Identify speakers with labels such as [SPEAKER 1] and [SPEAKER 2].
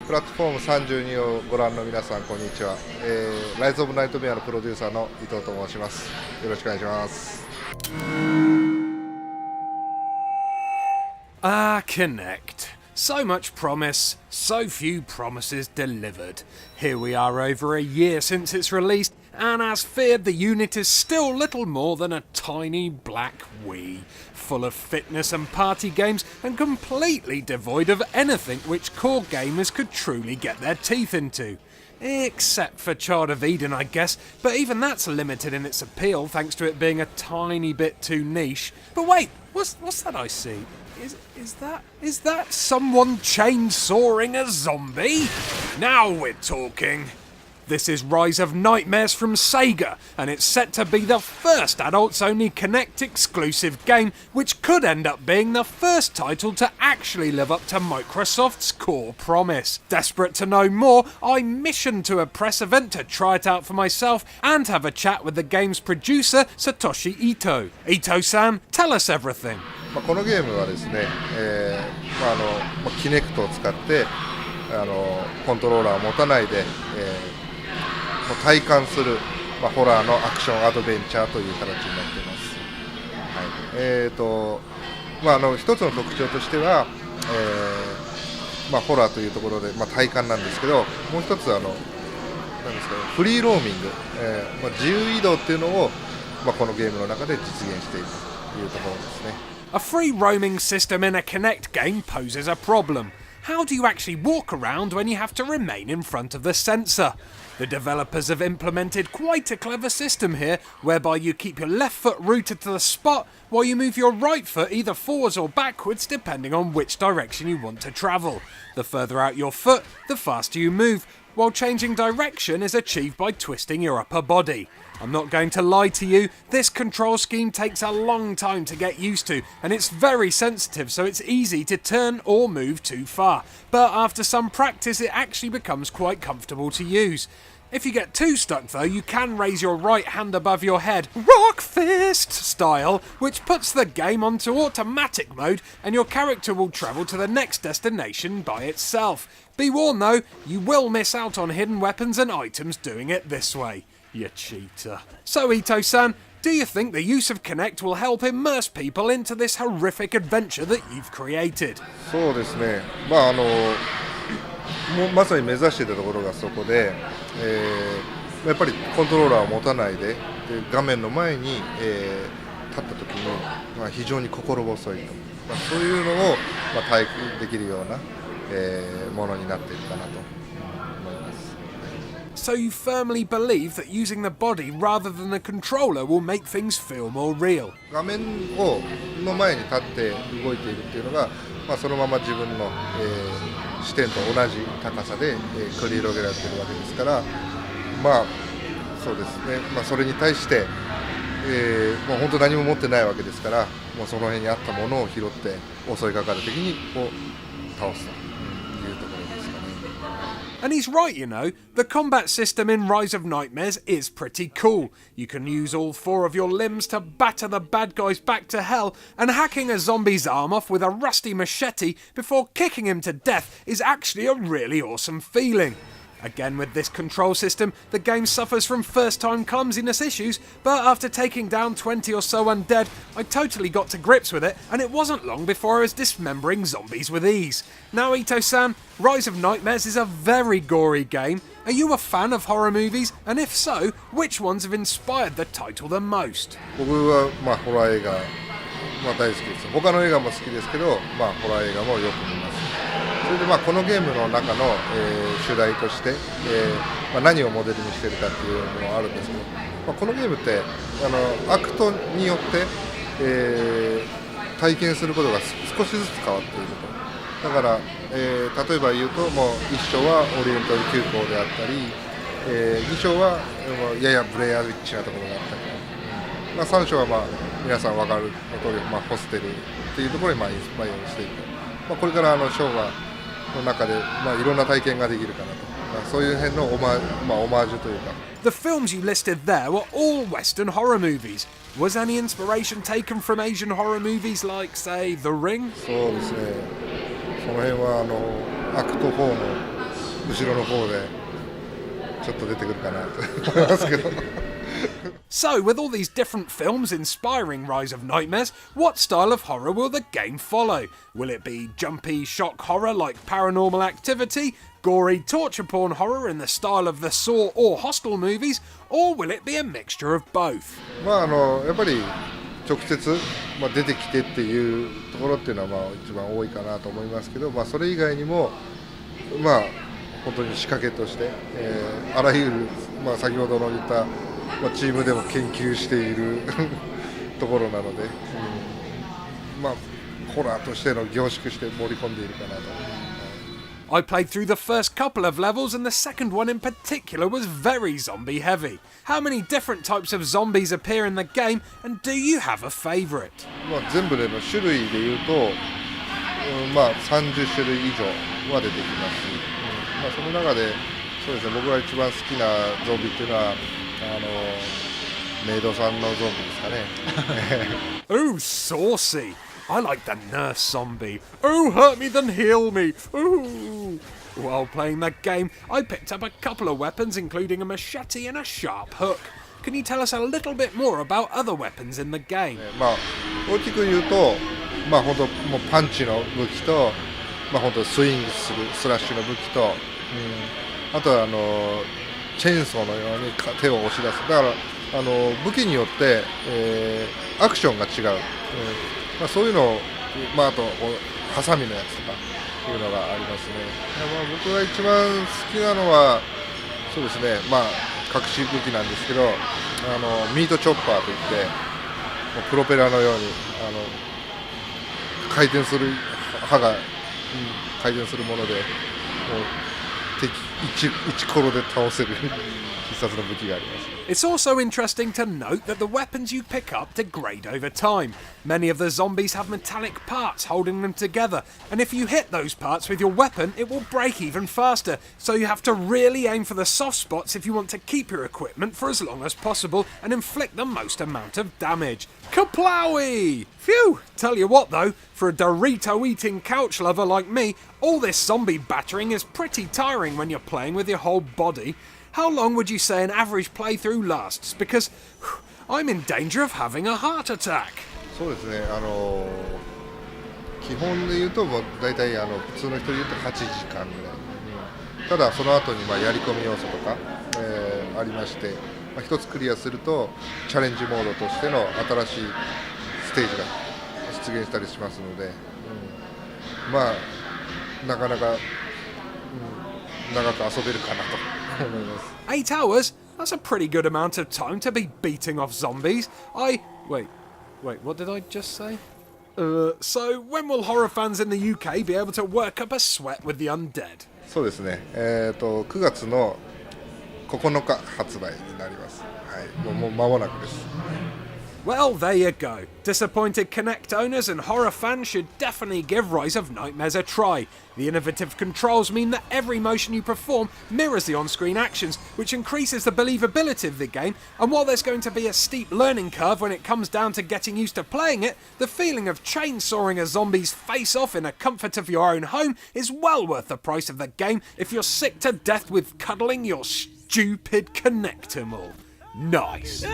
[SPEAKER 1] プラットフォーム32をご覧の皆さん、こんにちは。ライズ・オブ・ナイトメアのプロデューサーの伊藤と申します。よろしくお願いします。
[SPEAKER 2] Kinect. So much promise, so few promises delivered. Here we are over a year since its release, and as feared, the unit is still little more than a tiny black Wii, full of fitness and party games and completely devoid of anything which core gamers could truly get their teeth into. Except for Child of Eden, I guess, but even that's limited in its appeal thanks to it being a tiny bit too niche. But wait, what's that I see? Is that someone chainsawing a zombie? Now we're talking. This is Rise of Nightmares from Sega, and it's set to be the first adults-only Kinect exclusive game, which could end up being the first title to actually live up to Microsoft's core promise. Desperate to know more, I missioned to a press event to try it out for myself and have a chat with the game's producer, Satoshi Ito. Ito-san, tell us everything.
[SPEAKER 1] このゲームはですね、Kinect を使ってコントローラーを持たないで、体感する、ホラーのアクションアドベンチャーという形になっています。一つの特徴としては、ホラーというところで、体感なんですけど、もう一つ何ですか、フリーローミング、自由移動っていうのを、このゲームの中で実現しているというところですね。
[SPEAKER 2] A free roaming system in a Kinect game poses a problem. How do you actually walk around when you have to remain in front of the sensor? The developers have implemented quite a clever system here, whereby you keep your left foot rooted to the spot while you move your right foot either forwards or backwards depending on which direction you want to travel. The further out your foot, the faster you move, while changing direction is achieved by twisting your upper body. I'm not going to lie to you, this control scheme takes a long time to get used to, and it's very sensitive, so it's easy to turn or move too far. But after some practice, it actually becomes quite comfortable to use. If you get too stuck though, you can raise your right hand above your head, rock fist style, which puts the game onto automatic mode and your character will travel to the next destination by itself. Be warned though, you will miss out on hidden weapons and items doing it this way. You cheater. So Ito-san, do you think the use of Kinect will help immerse people into this horrific adventure that you've created?
[SPEAKER 1] そうですね。まさに目指していたところがそこで、やっぱりコントローラーを持たないで、画面の前に、立った時に、非常に心細いと、そういうのを、体験できるような、ものになっているかなと思います。
[SPEAKER 2] So you firmly believe that using the body rather than the controller will make things feel more real?
[SPEAKER 1] 画面の前に立って動いているっていうのが、そのまま自分の、視点と同じ高さで、繰り広げられているわけですから、そうですね、それに対して、もう本当何も持ってないわけですから、もうその辺にあったものを拾って襲いかかる敵に倒すというところですかね。
[SPEAKER 2] And he's right, you know. The combat system in Rise of Nightmares is pretty cool. You can use all four of your limbs to batter the bad guys back to hell, and hacking a zombie's arm off with a rusty machete before kicking him to death is actually a really awesome feeling. Again, with this control system, the game suffers from first-time clumsiness issues, but after taking down 20 or so undead, I totally got to grips with it, and it wasn't long before I was dismembering zombies with ease. Now, Ito-san, Rise of Nightmares is a very gory game. Are you a fan of horror movies? And if so, which ones have inspired the title the most?
[SPEAKER 1] 僕は、ホラー映画、大好きです。他の映画も好きですけど、ホラー映画もよく見ます。それでこのゲームの中の、主題として、何をモデルにしているかっていうのもあるんですけど、このゲームってアクトによって、体験することが少しずつ変わっていると。だから、例えば言うと、もう1章はオリエンタル急行であったり、2章はややブレアリッチなところがあったり、3章は皆さん分かる通り、ホステルっていうところにインスパイアしていく。これから章の中で、いろんな体験ができるかなと、そういう辺のオマージュというか。
[SPEAKER 2] The films you listed there were all Western horror movies. Was any inspiration taken from Asian horror movies like, say, The Ring?
[SPEAKER 1] そうですね。その辺はアクト4の後ろの方でちょっと出てくるかなと思いますけど。
[SPEAKER 2] So, with all these different films inspiring Rise of Nightmares, what style of horror will the game follow? Will it be jumpy shock horror like Paranormal Activity, gory torture porn horror in the style of the Saw or Hostel movies, or will it be a mixture of both?
[SPEAKER 1] まあやっぱり直接、出てきてっていうところっていうのは一番多いかなと思いますけど、それ以外にも本当に仕掛けとして、あらゆる、先ほどの言った、チームでも研究しているところなので、ホラーとしての凝縮して盛り込んでいるかなと。
[SPEAKER 2] I played through the first couple of levels and the second one in particular was very zombie heavy. How many different types of zombies appear in the game, and do you have a favourite?
[SPEAKER 1] 全部での種類でいうと、30種類以上は出てきますし、その中でそうですね、僕が一番好きなゾンビっていうのはメイドさんのゾンビですかね。
[SPEAKER 2] Ooh, saucy! I like the nurse zombie. Ooh, hurt me then heal me. Ooh. While playing that game, I picked up a couple of weapons, including a machete and a sharp hook. Can you tell us a little bit more about other weapons in the game?
[SPEAKER 1] 大きく言うと、本当もうパンチの武器と、本当スイングするスラッシュの武器と、あとはチェーンソーのように手を押し出す。だから武器によって、アクションが違う。そういうのを、あとハサミのやつとかいうのがありますね。僕が一番好きなのはそうですね、隠し武器なんですけど、ミートチョッパーといってプロペラのように回転する刃が、回転するものでもう敵一コロで倒せる必殺の武器があります。
[SPEAKER 2] It's also interesting to note that the weapons you pick up degrade over time. Many of the zombies have metallic parts holding them together, and if you hit those parts with your weapon, it will break even faster, so you have to really aim for the soft spots if you want to keep your equipment for as long as possible and inflict the most amount of damage. Kaplowy! Phew! Tell you what though, for a Dorito-eating couch lover like me, all this zombie battering is pretty tiring when you're playing with your whole body. How long would you say an average playthrough lasts? Because I'm in danger of having a heart attack.
[SPEAKER 1] そうですね、基本で言うともう大体普通の人で言うと8時間ぐらい、ただその後にやり込み要素とか、ありまして、一つクリアするとチャレンジモードとしての新しいステージが出現したりしますので、なかなか、長く遊べるかなと。
[SPEAKER 2] 8 hours? That's a pretty good amount of time to be beating off zombies. Wait, what did I just say? So when will horror fans in the UK be able to work up a sweat with the undead?
[SPEAKER 1] そうですね、9月の9日発売になります。はい、もう間もなくです。
[SPEAKER 2] Well, there you go. Disappointed Kinect owners and horror fans should definitely give Rise of Nightmares a try. The innovative controls mean that every motion you perform mirrors the on-screen actions, which increases the believability of the game, and while there's going to be a steep learning curve when it comes down to getting used to playing it, the feeling of chainsawing a zombie's face off in the comfort of your own home is well worth the price of the game if you're sick to death with cuddling your stupid Kinectimal. Nice.